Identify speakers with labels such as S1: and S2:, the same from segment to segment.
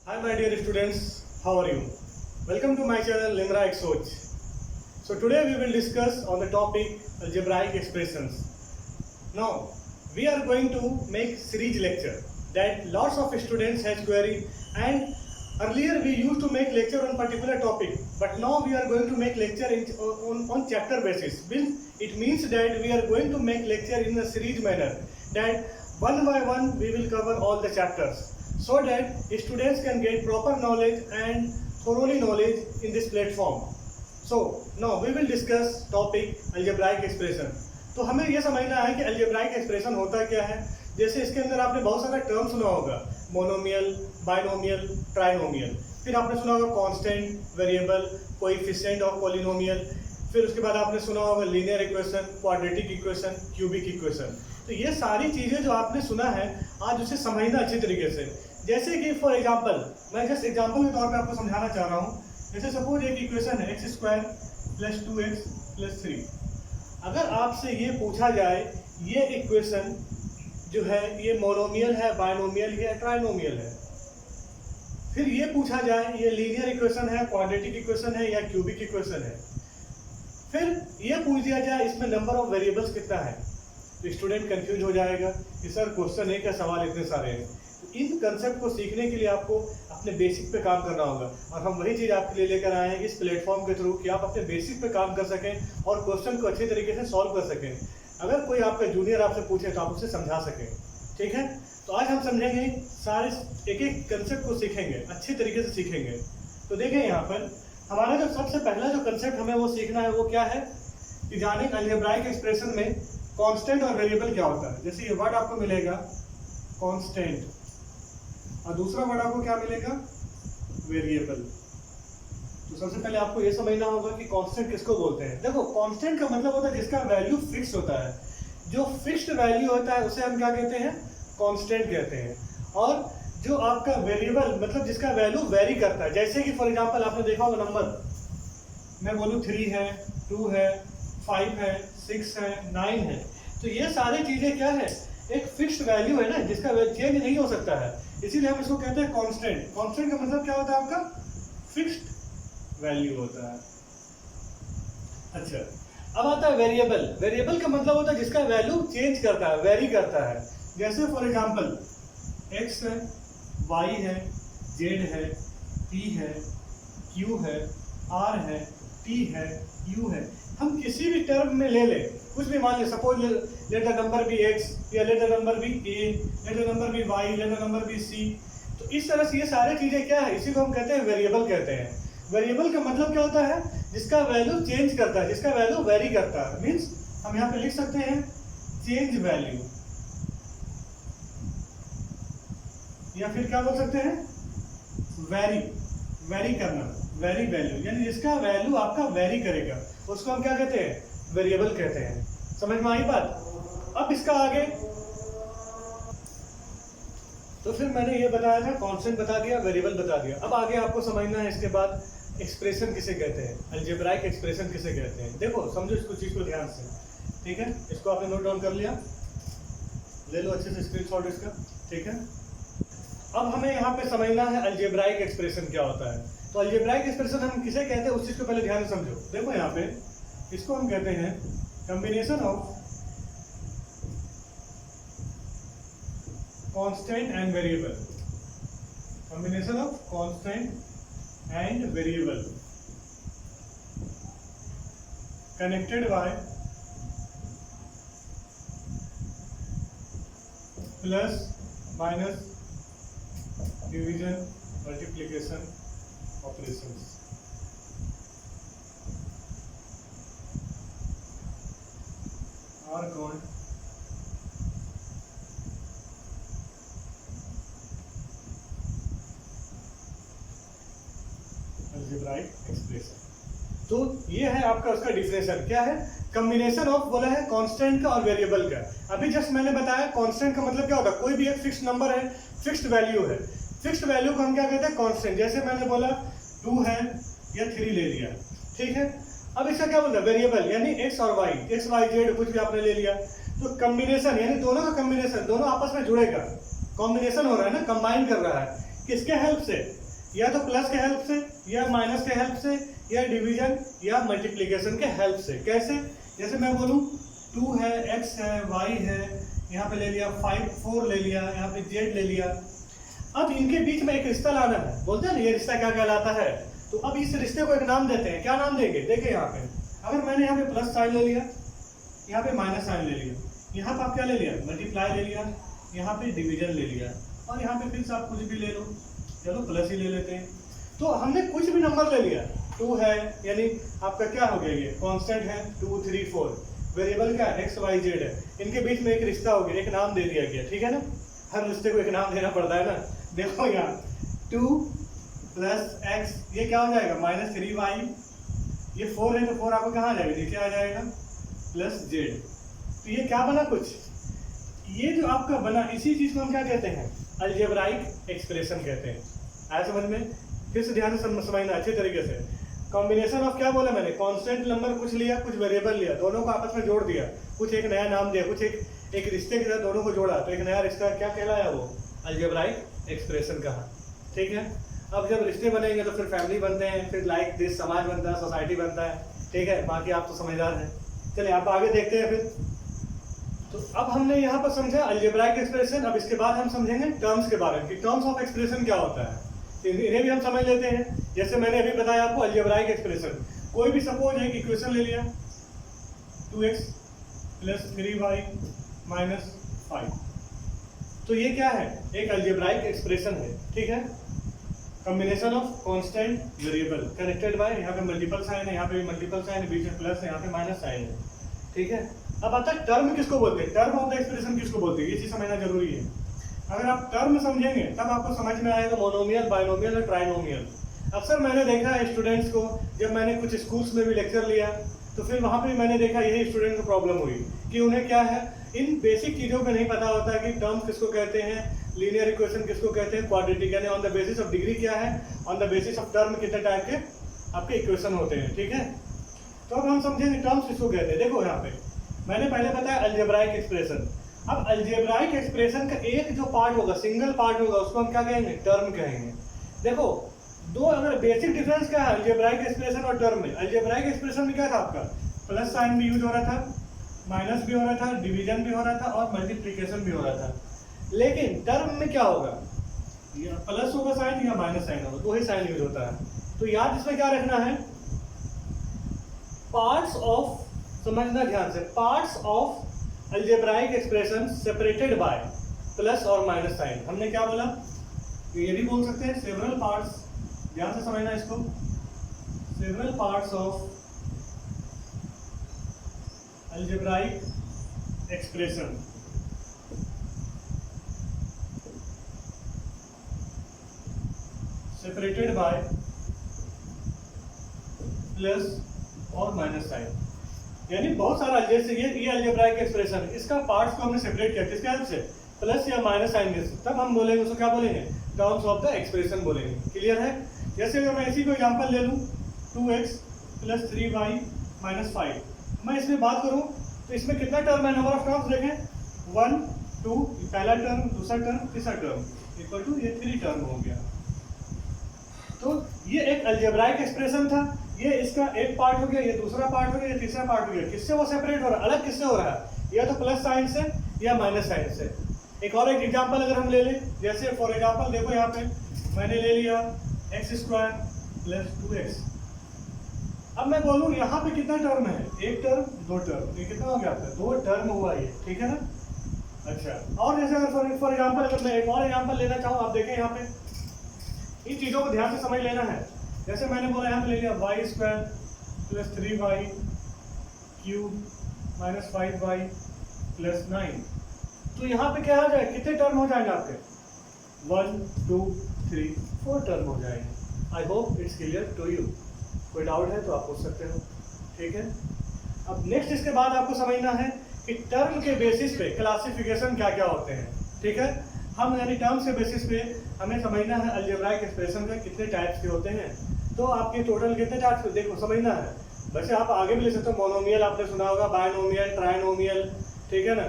S1: Hi my dear students, how are you? Welcome to my channel Limra Exoj. So today we will discuss on the topic algebraic expressions. Now we are going to make series lecture that lots of students has queried, and earlier we used to make lecture on particular topic, but now we are going to make lecture on chapter basis. It means that we are going to make lecture in a series manner, that one by one we will cover all the chapters, so that students can get proper knowledge and thoroughly knowledge in this platform. So now we will discuss topic algebraic expression. तो हमें यह समझना है कि algebraic expression होता क्या है. जैसे इसके अंदर आपने बहुत सारा टर्म सुना होगा, मोनोमियल, बाइनोमियल, ट्राइनोमियल, फिर आपने सुना होगा कांस्टेंट, वेरिएबल, कोएफिशिएंट और पॉलिनोमियल, फिर उसके बाद आपने सुना होगा linear equation, quadratic equation, cubic equation. तो ये सारी चीज़ें जो आपने सुना है, आज उसे समझना अच्छी तरीके से. जैसे कि फॉर एग्जांपल, मैं जस्ट एग्जांपल के तौर पे आपको समझाना चाह रहा हूँ. जैसे सपोज एक इक्वेशन है x² + 2x + 3. अगर आपसे ये पूछा जाए ये इक्वेशन जो है ये मोनोमियल है, बाइनोमियल है, ट्राइनोमियल है, फिर ये पूछा जाए ये लीनियर इक्वेशन है, क्वाड्रेटिक इक्वेशन है या क्यूबिक इक्वेशन है, फिर ये पूछ दिया जाए इसमें नंबर ऑफ वेरिएबल्स कितना है, तो स्टूडेंट कंफ्यूज हो जाएगा कि सर क्वेश्चन है क्या, सवाल इतने सारे हैं. इन कंसेप्ट को सीखने के लिए आपको अपने बेसिक पे काम करना होगा, और हम वही चीज़ आपके लिए लेकर आए हैं इस प्लेटफॉर्म के थ्रू कि आप अपने बेसिक पे काम कर सकें और क्वेश्चन को अच्छे तरीके से सॉल्व कर सकें. अगर कोई आपका जूनियर आपसे पूछे तो आप उसे समझा सकें. ठीक है, तो आज हम समझेंगे सारे एक एक कंसेप्ट को सीखेंगे, अच्छी तरीके से सीखेंगे. तो देखें यहाँ पर हमारा जो सबसे पहला जो कंसेप्ट हमें वो सीखना है वो क्या है कि जाने अलजेब्राइक एक्सप्रेशन में कांस्टेंट और वेरिएबल क्या होता है. जैसे ये वर्ड आपको मिलेगा कांस्टेंट और दूसरा वर्ड आपको क्या मिलेगा, वेरिएबल. तो सबसे पहले आपको ये समझना होगा कि कांस्टेंट किसको बोलते हैं. देखो कांस्टेंट का मतलब होता है जिसका वैल्यू फिक्स होता है. जो फिक्स्ड वैल्यू होता है उसे हम क्या कहते हैं, कांस्टेंट कहते हैं. और जो आपका वेरिएबल मतलब जिसका वैल्यू वेरी करता है, जैसे कि फॉर एग्जांपल आपने देखा होगा नंबर, मैं बोलूँ 3 है, 2 है, 5 है, 6 है, 9 है, तो ये सारी चीजें क्या है, एक फिक्स्ड वैल्यू है ना, जिसका चेंज नहीं हो सकता है, इसीलिए हम इसको कहते हैं कांस्टेंट. कांस्टेंट का मतलब क्या होता है, आपका फिक्स्ड वैल्यू होता है. अच्छा, अब आता है वेरिएबल. वेरिएबल का मतलब होता है जिसका वैल्यू चेंज करता है, वेरी करता है. जैसे फॉर एग्जांपल x है, y है, z है, p है, q है, r है, t है, u है. हम किसी भी टर्म में ले लें, कुछ भी मान ले, suppose let the number be x या let the number be a, let the number be y, let the number be c. तो इस तरह से ये सारी चीजें क्या है, इसी को हम कहते हैं वेरिएबल कहते हैं. वेरिएबल का मतलब क्या होता है, जिसका वैल्यू चेंज करता है, जिसका वैल्यू वेरी करता है. मींस हम यहाँ पे लिख सकते हैं चेंज वैल्यू, या फिर क्या बोल सकते हैं, वेरी करना, वेरी वैल्यू, यानी जिसका वैल्यू आपका वेरी करेगा उसको हम क्या कहते हैं, वेरिएबल कहते हैं. समझ में आई बात. अब इसका आगे, तो फिर मैंने ये बताया था, कांस्टेंट बता दिया, वेरिएबल बता दिया. अब आगे आपको समझना है इसके बाद एक्सप्रेशन किसे कहते हैं, अलजेब्राइक एक्सप्रेशन किसे कहते हैं. देखो समझो इसको, चीज को ध्यान से. ठीक है, इसको आपने नोट डाउन कर लिया, ले लो अच्छे से स्क्रीनशॉट इसका. ठीक है, अब हमें यहाँ पे समझना है अलजेब्राइक एक्सप्रेशन क्या होता है. तो अलजेब्राइक एक्सप्रेशन हम किसे कहते हैं उस चीज को पहले ध्यान से समझो. देखो यहाँ पे इसको हम कहते हैं combination of constant and variable. Combination of constant and variable connected by plus minus division multiplication operations. Are called algebraic expression. तो ये है आपका उसका डिफिनेशन. क्या है, कॉम्बिनेशन ऑफ बोला है कांस्टेंट का और वेरिएबल का. अभी जस्ट मैंने बताया कांस्टेंट का मतलब क्या होता है, कोई भी एक फिक्स्ड नंबर है, फिक्स्ड वैल्यू है, फिक्स्ड वैल्यू को हम क्या कहते हैं, कांस्टेंट. जैसे मैंने बोला 2 है या 3 ले लिया. ठीक है, अब इसका क्या बोलता है, वेरिएबल, यानी x और y, x y z कुछ भी आपने ले लिया. तो कॉम्बिनेशन यानी दोनों का कॉम्बिनेशन, दोनों आपस में जुड़ेगा, कॉम्बिनेशन हो रहा है ना, कंबाइन कर रहा है. किसके हेल्प से, या तो प्लस के हेल्प से, या माइनस के हेल्प से, या डिवीजन या मल्टीप्लिकेशन के हेल्प से। कैसे? जैसे मैं बोलूँ 2 है, x है, y है, यहाँ पे ले लिया 5 4 ले लिया, यहाँ पे z ले लिया। अब इनके बीच में एक रिश्ता लाना है, बोलते हैं ना ये रिश्ता क्या कहलाता है। तो अब इस रिश्ते को एक नाम देते हैं, क्या नाम देंगे? देखिए यहाँ पे अगर मैंने यहाँ पे प्लस साइन ले लिया, यहाँ पे माइनस साइन ले लिया, यहाँ पे आप क्या ले लिया? मल्टीप्लाई ले लिया, यहाँ पे डिवीजन ले लिया, और यहाँ पे फिर से आप कुछ भी ले लो, चलो प्लस ही ले लेते हैं। तो हमने कुछ भी नंबर ले लिया, 2 है यानी आपका क्या हो गया, ये कांस्टेंट है 2 3 4, वेरिएबल क्या है? x y z है, इनके बीच में एक रिश्ता हो गया, एक नाम दे दिया गया, ठीक है ना। हर रिश्ते को एक नाम देना पड़ता है ना। देखो यहाँ 2 प्लस x, ये क्या हो जाएगा? -3y, ये 4 है तो 4 आपको कहाँ आ जाएगा? नीचे आ जाएगा, प्लस z। तो ये क्या बना? कुछ ये जो आपका बना, इसी चीज को हम क्या कहते हैं? अलजेब्राइक एक्सप्रेशन कहते हैं। आया समझ में? फिर से ध्यान से समझना अच्छे तरीके से। कॉम्बिनेशन ऑफ क्या बोला मैंने? कांस्टेंट नंबर कुछ लिया, कुछ वेरिएबल लिया, दोनों को आपस में जोड़ दिया, कुछ एक नया नाम दिया, कुछ एक रिश्ते के साथ दोनों को जोड़ा, तो एक नया रिश्ता क्या कहलाया? वो अलजेब्राइक एक्सप्रेशन कहा, ठीक है। अब जब रिश्ते बनेंगे तो फिर फैमिली बनते हैं, फिर लाइक देश समाज बनता है, सोसाइटी बनता है, ठीक है। बाकी आप तो समझदार हैं। चलिए आप आगे देखते हैं फिर। तो अब हमने यहाँ पर समझा अलजेब्राइक एक्सप्रेशन। अब इसके बाद हम समझेंगे टर्म्स के बारे में कि टर्म्स ऑफ एक्सप्रेशन क्या होता है, इन्हें भी हम समझ लेते हैं। जैसे मैंने अभी बताया आपको अलजेब्राइक एक्सप्रेशन, कोई भी सपोज एक इक्वेशन ले लिया 2x प्लस 3y माइनस 5, तो ये क्या है? एक अलजेब्राइक एक्सप्रेशन है, ठीक है। Combination of constant variable connected bye, यहाँ पे मल्टीपल साइन है, यहाँ पे भी मल्टीपल साइन है, बीच में प्लस है, यहाँ पे माइनस साइन है, ठीक है। अब आता है टर्म किसको बोलते हैं, टर्म ऑफ द एक्सप्रेशन किसको बोलते हैं, ये चीज समझना जरूरी है। अगर आप टर्म समझेंगे तब आपको समझ में आएगा मोनोमियल, बाइनोमियल और ट्राइनोमियल। अक्सर मैंने देखा है स्टूडेंट्स को, जब मैंने कुछ स्कूल्स में भी लेक्चर लिया तो फिर वहाँ पे मैंने देखा यही स्टूडेंट को प्रॉब्लम हुई कि उन्हें क्या है, इन बेसिक चीज़ों को नहीं पता होता कि टर्म्स किसको कहते हैं, लीनियर इक्वेशन किसको कहते हैं, क्वाड्रेटिक यानी on the basis of degree क्या है, on the basis of term कितने टाइप के आपके इक्वेशन होते हैं, ठीक है। तो अब हम समझेंगे टर्म्स किसको कहते हैं। देखो यहाँ पे मैंने पहले बताया अलजेब्राइक एक्सप्रेशन। अब अलजेब्राइक एक्सप्रेशन का एक जो पार्ट होगा, सिंगल पार्ट होगा, उसको हम क्या कहेंगे? टर्म कहेंगे। देखो दो अगर बेसिक डिफरेंस क्या है अलजेब्राइक एक्सप्रेशन और टर्म में? अलजेब्राइक एक्सप्रेशन में क्या था आपका? प्लस साइन भी यूज हो रहा था, माइनस भी हो रहा था, डिवीजन भी हो रहा था और मल्टीप्लिकेशन भी हो रहा था। लेकिन टर्म में क्या होगा? या प्लस होगा साइन या माइनस साइन होगा, दो ही साइन यूज होता है। तो याद इसमें क्या रखना है? पार्ट्स ऑफ, समझना ध्यान से, parts of algebraic expression separated by plus और माइनस साइन। हमने क्या बोला? ये भी बोल सकते हैं सेवरल पार्ट्स, ध्यान से समझना इसको, several parts of algebraic expression separated by plus और माइनस साइन। यानी बहुत सारा, जैसे ये अलजेब्राइक एक्सप्रेशन, इसका पार्ट्स को हमने सेपरेट किया किसके हेल्प से? प्लस या माइनस साइन से। तब हम बोलेंगे उसको क्या बोलेंगे? टर्म्स ऑफ द एक्सप्रेशन बोलेंगे। क्लियर है? जैसे अगर मैं इसी को एग्जांपल ले लूँ 2x प्लस 3y माइनस 5, मैं इसमें बात करूँ तो इसमें कितना टर्म है? नंबर ऑफ टर्म्स देखें, 1 2, पहला टर्म, दूसरा टर्म, तीसरा टर्म, इक्वल टू ये 3 टर्म हो गया। तो ये एक अलजेब्राइक एक्सप्रेशन था, ये इसका एक पार्ट हो गया, ये दूसरा पार्ट हो गया, ये तीसरा पार्ट हो गया। किससे वो सेपरेट हो रहा है? अलग किससे हो रहा है? या तो प्लस साइन से या माइनस साइन से। एक और एक एग्जांपल अगर हम ले लें, जैसे फॉर एग्जांपल देखो यहाँ पे मैंने ले लिया x² प्लस 2x। अब मैं बोलूँ यहाँ पे कितना टर्म है? एक टर्म, दो टर्म, ये कितना हो गया आपका? 2 टर्म हुआ ये, ठीक है ना। अच्छा, और जैसे अगर फॉर एग्जांपल अगर मैं एक और एग्जांपल लेना चाहूँ, आप देखें यहाँ पे इन चीज़ों को ध्यान से समझ लेना है। जैसे मैंने बोला यहाँ पे ले लिया y² plus 3y cube minus 5y plus 9। तो यहाँ पे क्या हो जाएगा? कितने टर्म हो जाएंगे आपके? 1 2 3 4 टर्म हो जाएंगे। I hope it's clear to you. कोई डाउट है तो आप पूछ सकते हो, ठीक है। अब नेक्स्ट इसके बाद आपको समझना है कि टर्म के बेसिस पे क्लासिफिकेशन क्या क्या होते हैं, ठीक है। हम यानी टर्म्स के बेसिस पे हमें समझना है अलजेब्राइक एक्सप्रेशन के कितने टाइप्स के होते हैं। तो आपके टोटल कितने टाइप्स के देखो समझना है। वैसे आप आगे भी ले सकते हो, मोनोमियल आपने सुना होगा, बायनोमियल, ट्राइनोमियल, ठीक है ना।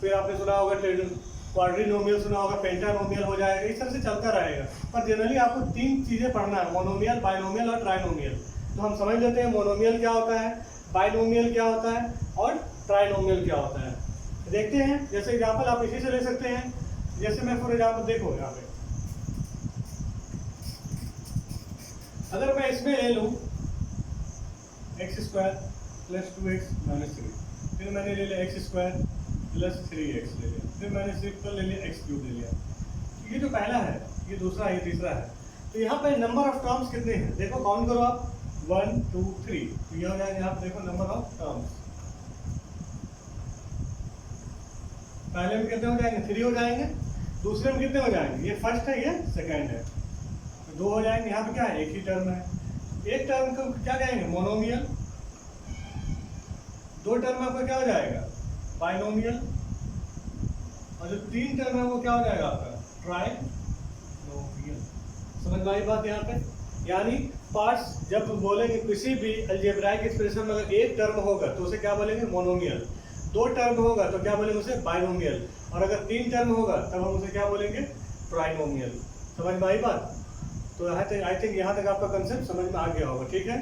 S1: फिर आपने सुना होगा क्वाड्रिनोमियल सुना होगा, पेंटानोमियल हो जाएगा, इस तरह से चलता रहेगा। पर जनरली आपको 3 चीज़ें पढ़ना है, मोनोमियल, बाइनोमियल और ट्राइनोमियल। तो हम समझ लेते हैं मोनोमियल क्या होता है, बाइनोमियल क्या होता है और ट्राइनोमियल क्या होता है। देखते हैं, जैसे एग्जाम्पल आप इसी से ले सकते हैं। जैसे मैं फॉर एग्जाम्पल देखो यहाँ पे, अगर मैं इसमें ले लूँ x² + 2x - 3, फिर मैंने ले लिया x² + 3x ले लिया, फिर मैंने सिंपल ले लिया x³ ले लिया। ये जो पहला है, ये दूसरा है, ये तीसरा है। तो यहाँ पे नंबर ऑफ टर्म्स कितने हैं देखो, काउंट करो आप, 1 2 3। तो ये हो जाएगा यहाँ पे देखो नंबर ऑफ टर्म्स। पहले में कितने हो जाएंगे, 3 हो जाएंगे। दूसरे में कितने हो जाएंगे, ये फर्स्ट है, ये सेकंड है, तो 2 हो जाएंगे। यहाँ पे क्या है, एक ही टर्म है। एक टर्म को क्या कहेंगे, मोनोमियल। 2 टर्म आपका क्या हो जाएगा, बाइनोमियल। और जो 3 टर्म है वो क्या हो जाएगा आपका, ट्राइनोमियल। समझ में आई बात यहाँ पे। यानी पार्ट्स जब बोलेंगे किसी भी अलजेब्राइक एक्सप्रेशन में अगर एक टर्म होगा तो उसे क्या बोलेंगे, मोनोमियल। 2 टर्म होगा तो क्या बोलेंगे उसे, बाइनोमियल। और अगर 3 टर्म होगा तब हम उसे क्या बोलेंगे, ट्राइनोमियल। समझ में आई बात। तो आई थिंक यहाँ तक आपका कंसेप्ट समझ में आ गया होगा, ठीक है।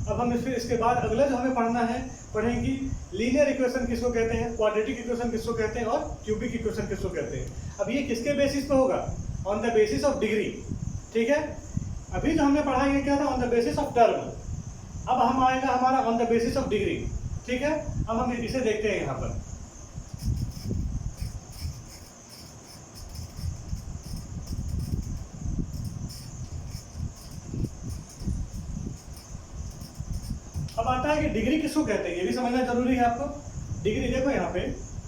S1: अब हम फिर इसके बाद अगला जो हमें पढ़ना है, पढ़ेंगे लीनियर इक्वेशन किसको कहते हैं, क्वाड्रेटिक इक्वेशन किसको कहते हैं और क्यूबिक इक्वेशन किसको कहते हैं। अब ये किसके बेसिस पे होगा, on the basis of degree, ठीक है। अभी जो हमने पढ़ा ये क्या था, on the basis of term. अब हम आएगा हमारा on the basis of degree, ठीक है। अब हम इसे देखते हैं यहाँ पर। अब आता है कि डिग्री किसको कहते हैं, ये भी समझना जरूरी है आपको। डिग्री देखो यहाँ पे,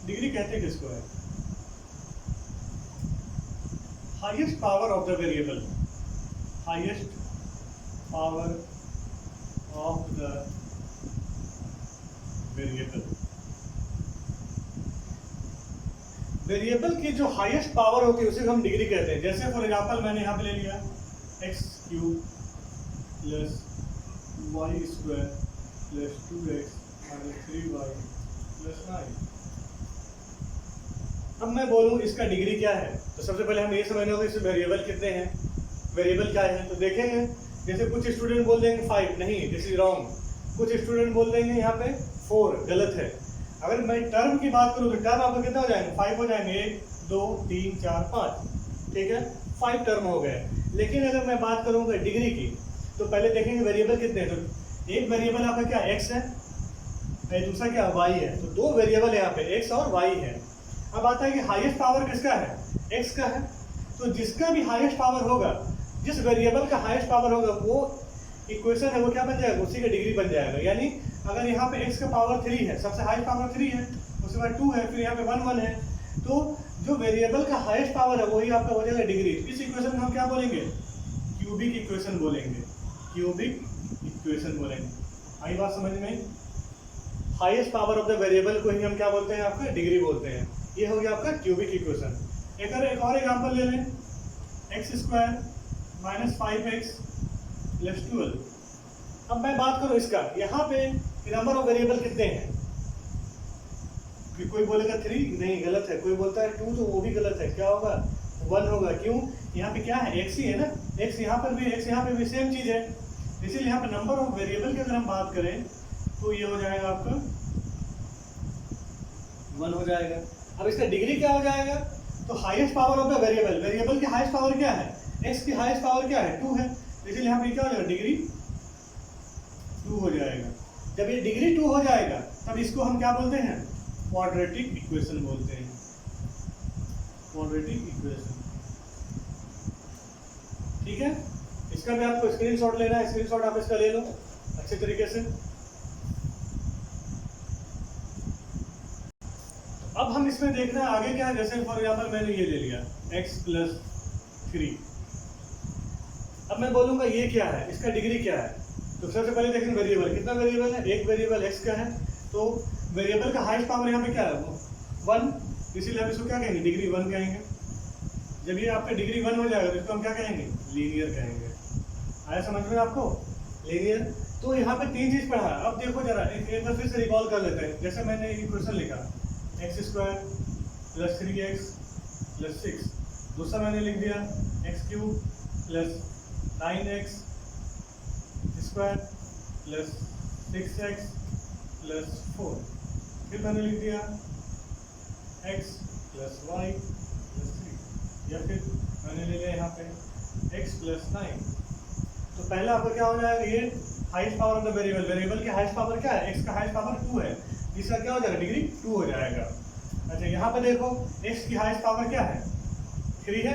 S1: डिग्री कहते हैं किसको है, highest power of the variable, highest power of the variable. Variable की जो हाईएस्ट पावर होती है उसे हम डिग्री कहते हैं। जैसे फॉर एग्जांपल मैंने यहाँ पे ले लिया x³ + y² + 2x - 3y + 9। अब मैं बोलूँ इसका डिग्री क्या है, तो सबसे पहले हम ये समझना होगा इसमें वेरिएबल कितने हैं, वेरिएबल क्या है। तो देखेंगे, जैसे कुछ स्टूडेंट बोल देंगे 5, नहीं, दिस इज रॉन्ग। कुछ स्टूडेंट बोल देंगे यहाँ पे 4, गलत है। अगर मैं टर्म की बात करूँ तो टर्म आपको कितना हो जाएंगे, 5 हो जाएंगे, 1 2 3 4 5, ठीक है, 5 टर्म हो गए। लेकिन अगर मैं बात करूँगा डिग्री की, तो पहले देखेंगे वेरिएबल कितने हैं। तो एक वेरिएबल आपका क्या x है, दूसरा क्या y है। तो 2 वेरिएबल यहाँ पे x और y है। अब आता है कि हाईएस्ट पावर किसका है, x का है। तो जिसका भी हाईएस्ट पावर होगा, जिस वेरिएबल का हाईएस्ट पावर होगा, वो इक्वेशन है वो क्या बन जाएगा, उसी का डिग्री बन जाएगा। यानी अगर यहाँ पे x का पावर 3 है, सबसे हाईएस्ट पावर 3 है, उसके बाद 2 है, फिर यहाँ पे 1 1 है, तो जो वेरिएबल का हाईएस्ट पावर है वही आपका हो जाएगा डिग्री। इस इक्वेशन को हम क्या बोलेंगे, क्यूबिक इक्वेशन बोलेंगे, क्यूबिक इक्वेशन बोलेंगे। आई बात समझ में। Highest power of the variable को ही हम क्या बोलते हैं, आपका डिग्री बोलते हैं। ये हो गया आपका क्यूबिक इक्वेशन। एक और एग्जांपल ले लें, x² - 5x + 12। अब मैं बात करूं इसका, यहाँ पे नंबर ऑफ वेरिएबल कितने हैं। कोई बोलेगा 3, नहीं, गलत है। कोई बोलता है 2, तो वो भी गलत है। क्या होगा, 1 होगा। क्यों, यहाँ पे क्या है, x ही है ना, x यहाँ पर भी, x यहाँ पे भी सेम चीज है। इसीलिए यहाँ पे नंबर ऑफ वेरिएबल की अगर हम बात करें तो ये हो जाएगा आपका 1 हो जाएगा। अब इसका डिग्री क्या हो जाएगा, तो highest power of the variable, variable की हाईएस्ट पावर क्या है, x की हाईएस्ट पावर क्या है, 2 है। इसलिए यहाँ पे क्या हो जाएगा, डिग्री 2 हो जाएगा। जब ये डिग्री 2 हो जाएगा तब इसको हम क्या बोलते हैं, क्वाड्रेटिक इक्वेशन बोलते हैं, क्वाड्रेटिक इक्वेशन, ठीक है। इसका भी आपको स्क्रीनशॉट लेना है, स्क्रीनशॉट आप इसका ले लो अच्छे तरीके से। अब हम इसमें देखना है आगे क्या है। जैसे फॉर एग्जांपल मैंने ये ले लिया x + 3। अब मैं बोलूंगा ये क्या है, इसका डिग्री क्या है। तो सबसे पहले देखें वेरिएबल, कितना वेरिएबल है, एक वेरिएबल x का है। तो वेरिएबल का हाईएस्ट पावर यहाँ पे क्या है, 1, इसीलिए हम इसको क्या कहेंगे, डिग्री 1 कहेंगे। जब ये आपका डिग्री 1 हो जाएगा तो इसको हम क्या कहेंगे, लीनियर कहेंगे। आया समझ में आपको, लीनियर। तो यहाँ पे 3 चीज पढ़ा। अब देखो जरा एक बार फिर से रिकॉल कर लेते हैं। जैसे मैंने इक्वेशन लिखा x² + 3x प्लस 6, दूसरा मैंने लिख दिया x cube plus 9x square plus 6x plus 4, फिर मैंने लिख दिया x प्लस y प्लस 3, या फिर मैंने ले लिया यहाँ पे x प्लस 9। तो पहला आपका क्या हो जाएगा, ये highest power of the variable, variable की हाईएस्ट पावर क्या है, x का हाईएस्ट पावर 2 है, इसका क्या हो जाएगा, डिग्री 2 हो जाएगा। अच्छा यहाँ पे देखो x की हाईएस्ट पावर क्या है, 3 है,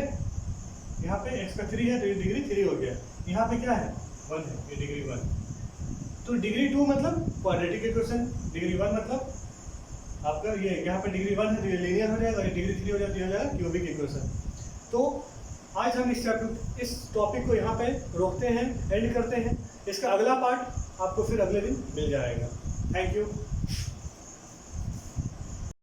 S1: यहाँ पे x का 3 है तो ये डिग्री 3 हो गया, यहाँ पे क्या है 1 है, ये डिग्री 1। तो डिग्री 2 मतलब क्वाड्रेटिक इक्वेशन, डिग्री 1 मतलब आपका ये यहाँ पे डिग्री 1 है तो ये लीनियर हो जाएगा, और ये डिग्री 3 हो जाती है क्यूबिक इक्वेशन। तो आज हम इस टॉपिक को यहाँ पे रोकते हैं, एंड करते हैं। इसका अगला पार्ट आपको फिर अगले दिन मिल जाएगा। Thank you.